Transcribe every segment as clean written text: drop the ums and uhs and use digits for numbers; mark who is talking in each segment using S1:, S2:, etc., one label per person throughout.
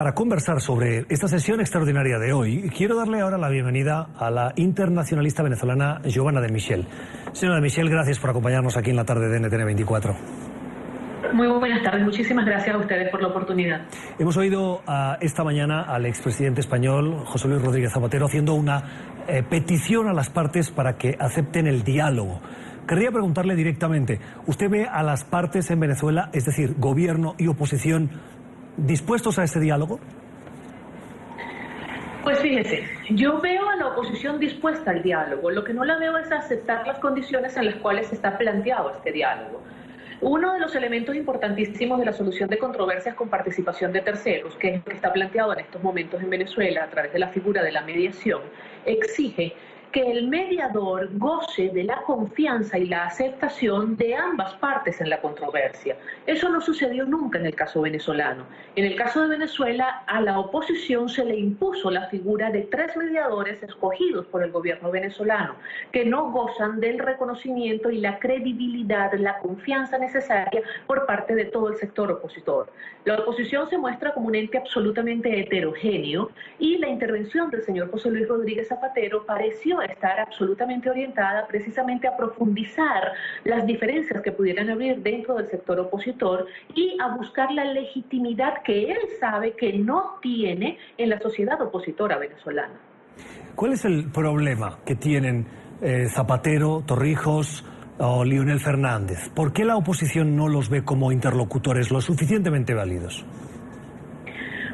S1: Para conversar sobre esta sesión extraordinaria de hoy, quiero darle ahora la bienvenida a la internacionalista venezolana Giovanna de Michel. Señora de Michel, gracias por acompañarnos aquí en la tarde de NTN 24.
S2: Muy buenas tardes, muchísimas gracias a ustedes por la oportunidad.
S1: Hemos oído esta mañana al expresidente español, José Luis Rodríguez Zapatero, haciendo una petición a las partes para que acepten el diálogo. Querría preguntarle directamente, ¿usted ve a las partes en Venezuela, es decir, gobierno y oposición, dispuestos a ese diálogo?
S2: Pues fíjese, yo veo a la oposición dispuesta al diálogo. Lo que no la veo es aceptar las condiciones en las cuales está planteado este diálogo. Uno de los elementos importantísimos de la solución de controversias con participación de terceros, que es lo que está planteado en estos momentos en Venezuela a través de la figura de la mediación, exige que el mediador goce de la confianza y la aceptación de ambas partes en la controversia. Eso no sucedió nunca en el caso venezolano. En el caso de Venezuela, a la oposición se le impuso la figura de 3 mediadores escogidos por el gobierno venezolano, que no gozan del reconocimiento y la credibilidad, la confianza necesaria por parte de todo el sector opositor. La oposición se muestra como un ente absolutamente heterogéneo y la intervención del señor José Luis Rodríguez Zapatero pareció estar absolutamente orientada precisamente a profundizar las diferencias que pudieran haber dentro del sector opositor y a buscar la legitimidad que él sabe que no tiene en la sociedad opositora venezolana.
S1: ¿Cuál es el problema que tienen Zapatero, Torrijos o Leonel Fernández? ¿Por qué la oposición no los ve como interlocutores lo suficientemente válidos?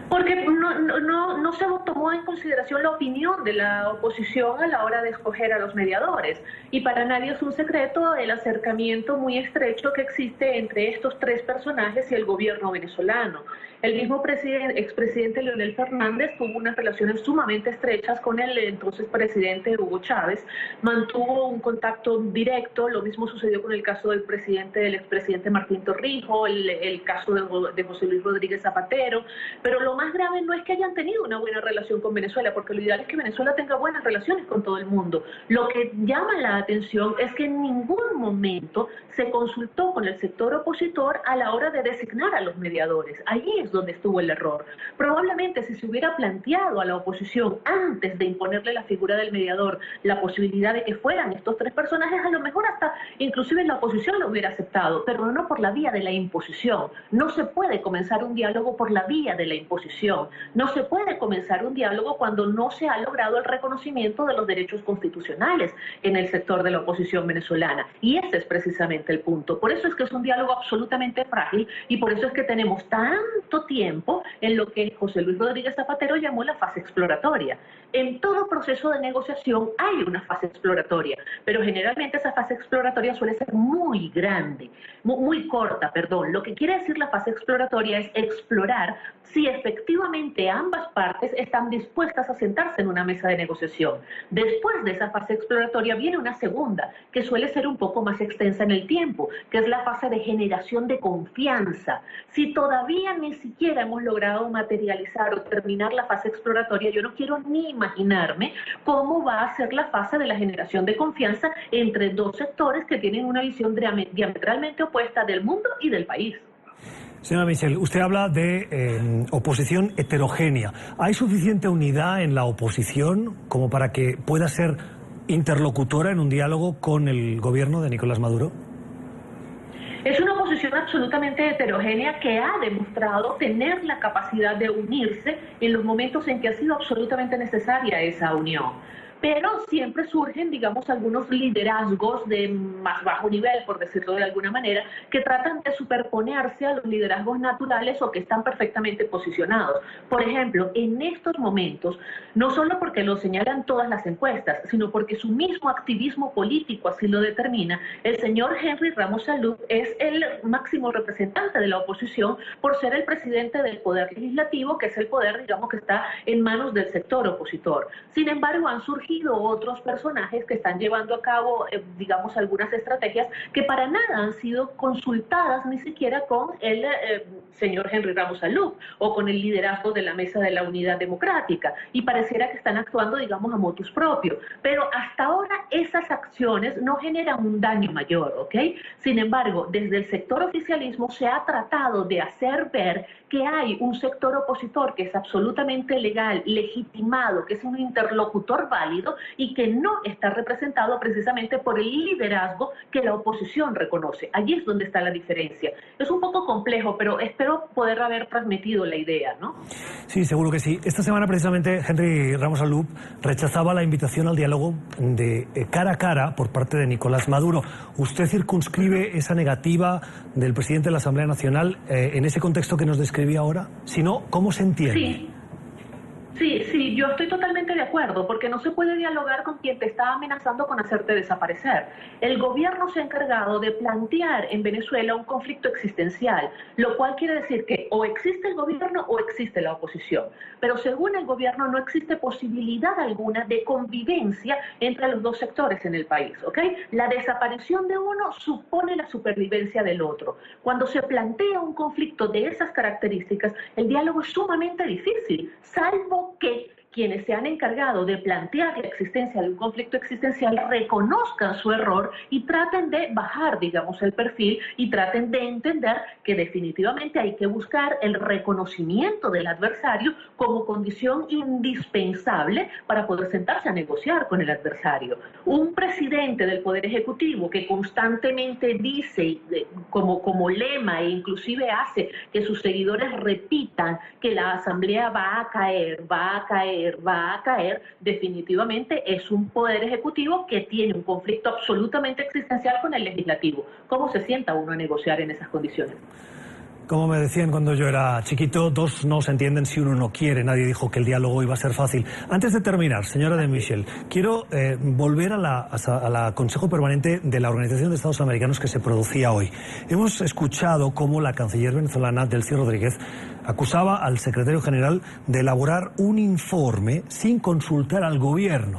S2: Porque no se tomó en consideración la opinión de la oposición a la hora de escoger a los mediadores. Y para nadie es un secreto el acercamiento muy estrecho que existe entre estos 3 personajes y el gobierno venezolano. El mismo expresidente Leonel Fernández tuvo unas relaciones sumamente estrechas con el entonces presidente Hugo Chávez, mantuvo un contacto directo, lo mismo sucedió con el caso del expresidente Martín Torrijos, el caso de José Luis Rodríguez Zapatero, pero lo más grave no es que hayan tenido una buena relación con Venezuela, porque lo ideal es que Venezuela tenga buenas relaciones con todo el mundo. Lo que llama la atención es que en ningún momento se consultó con el sector opositor a la hora de designar a los mediadores. Allí es donde estuvo el error. Probablemente si se hubiera planteado a la oposición antes de imponerle la figura del mediador la posibilidad de que fueran estos 3 personajes, a lo mejor hasta inclusive la oposición lo hubiera aceptado, pero no por la vía de la imposición. No se puede comenzar un diálogo por la vía de la imposición. No se puede comenzar un diálogo cuando no se ha logrado el reconocimiento de los derechos constitucionales en el sector de la oposición venezolana. Y ese es precisamente el punto. Por eso es que es un diálogo absolutamente frágil y por eso es que tenemos tanto tiempo en lo que José Luis Rodríguez Zapatero llamó la fase exploratoria. En todo proceso de negociación hay una fase exploratoria, pero generalmente esa fase exploratoria suele ser muy grande, muy corta, perdón. Lo que quiere decir la fase exploratoria es explorar si efectivamente ambas partes están dispuestas a sentarse en una mesa de negociación. Después de esa fase exploratoria viene una segunda, que suele ser un poco más extensa en el tiempo, que es la fase de generación de confianza. Si todavía ni siquiera hemos logrado materializar o terminar la fase exploratoria, yo no quiero ni imaginarme cómo va a ser la fase de la generación de confianza entre 2 sectores que tienen una visión diametralmente opuesta del mundo y del país.
S1: Señora Michel, usted habla de oposición heterogénea. ¿Hay suficiente unidad en la oposición como para que pueda ser interlocutora en un diálogo con el gobierno de Nicolás Maduro?
S2: Es una oposición absolutamente heterogénea que ha demostrado tener la capacidad de unirse en los momentos en que ha sido absolutamente necesaria esa unión. Pero siempre surgen, digamos, algunos liderazgos de más bajo nivel, por decirlo de alguna manera, que tratan de superponerse a los liderazgos naturales o que están perfectamente posicionados. Por ejemplo, en estos momentos, no solo porque lo señalan todas las encuestas, sino porque su mismo activismo político así lo determina, el señor Henry Ramos Salud es el máximo representante de la oposición por ser el presidente del Poder Legislativo, que es el poder, digamos, que está en manos del sector opositor. Sin embargo, han surgido surgido otros personajes que están llevando a cabo, digamos, algunas estrategias que para nada han sido consultadas ni siquiera con el señor Henry Ramos Alup o con el liderazgo de la Mesa de la Unidad Democrática, y pareciera que están actuando, digamos, a motus propio. Pero hasta ahora esas acciones no generan un daño mayor, ¿ok? Sin embargo, desde el sector oficialismo se ha tratado de hacer ver que hay un sector opositor que es absolutamente legal, legitimado, que es un interlocutor válido y que no está representado precisamente por el liderazgo que la oposición reconoce. Allí es donde está la diferencia. Es un poco complejo, pero espero poder haber transmitido la idea, ¿no?
S1: Sí, seguro que sí. Esta semana precisamente Henry Ramos Alup rechazaba la invitación al diálogo de cara a cara por parte de Nicolás Maduro. ¿Usted circunscribe esa negativa del presidente de la Asamblea Nacional en ese contexto que nos describía ahora? Si no, ¿cómo se entiende?
S2: Sí, yo estoy totalmente de acuerdo, porque no se puede dialogar con quien te está amenazando con hacerte desaparecer. El gobierno se ha encargado de plantear en Venezuela un conflicto existencial, lo cual quiere decir que o existe el gobierno o existe la oposición. Pero según el gobierno no existe posibilidad alguna de convivencia entre los dos sectores en el país, ¿ok? La desaparición de uno supone la supervivencia del otro. Cuando se plantea un conflicto de esas características, el diálogo es sumamente difícil, salvo que quienes se han encargado de plantear la existencia de un conflicto existencial reconozcan su error y traten de bajar, digamos, el perfil y traten de entender que definitivamente hay que buscar el reconocimiento del adversario como condición indispensable para poder sentarse a negociar con el adversario. Un presidente del Poder Ejecutivo que constantemente dice como lema e inclusive hace que sus seguidores repitan que la Asamblea va a caer, definitivamente es un poder ejecutivo que tiene un conflicto absolutamente existencial con el legislativo. ¿Cómo se sienta uno a negociar en esas condiciones?
S1: Como me decían cuando yo era chiquito, dos no se entienden si uno no quiere. Nadie dijo que el diálogo iba a ser fácil. Antes de terminar, señora de Michel, quiero volver a la Consejo Permanente de la Organización de Estados Americanos que se producía hoy. Hemos escuchado cómo la canciller venezolana, Delcy Rodríguez, acusaba al secretario general de elaborar un informe sin consultar al gobierno.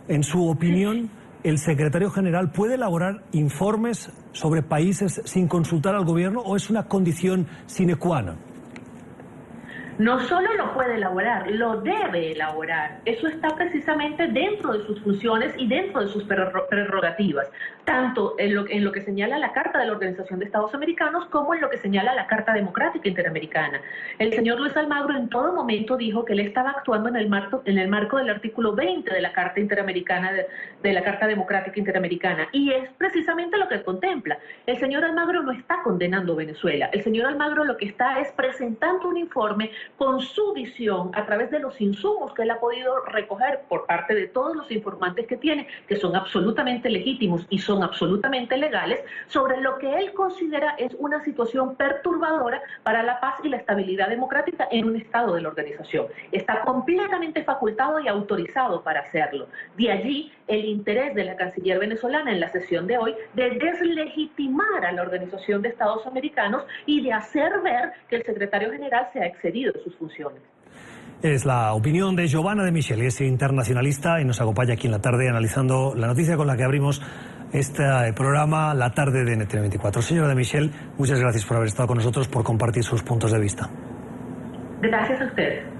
S1: En su opinión, ¿el secretario general puede elaborar informes sobre países sin consultar al gobierno o es una condición sine qua non?
S2: No solo lo puede elaborar, lo debe elaborar. Eso está precisamente dentro de sus funciones y dentro de sus prerrogativas, tanto en lo que señala la Carta de la Organización de Estados Americanos como en lo que señala la Carta Democrática Interamericana. El señor Luis Almagro en todo momento dijo que él estaba actuando en el marco del artículo 20 de la Carta Interamericana, de la Carta Democrática Interamericana, y es precisamente lo que contempla. El señor Almagro no está condenando Venezuela. El señor Almagro lo que está es presentando un informe con su visión a través de los insumos que él ha podido recoger por parte de todos los informantes que tiene, que son absolutamente legítimos y son absolutamente legales, sobre lo que él considera es una situación perturbadora para la paz y la estabilidad democrática en un estado de la organización. Está completamente facultado y autorizado para hacerlo. De allí el interés de la canciller venezolana en la sesión de hoy de deslegitimar a la Organización de Estados Americanos y de hacer ver que el secretario general se ha excedido de sus funciones.
S1: Es la opinión de Giovanna de Michel, es internacionalista y nos acompaña aquí en la tarde analizando la noticia con la que abrimos este programa, La Tarde de NTN24. Señora de Michel, muchas gracias por haber estado con nosotros, por compartir sus puntos de vista.
S2: Gracias a ustedes.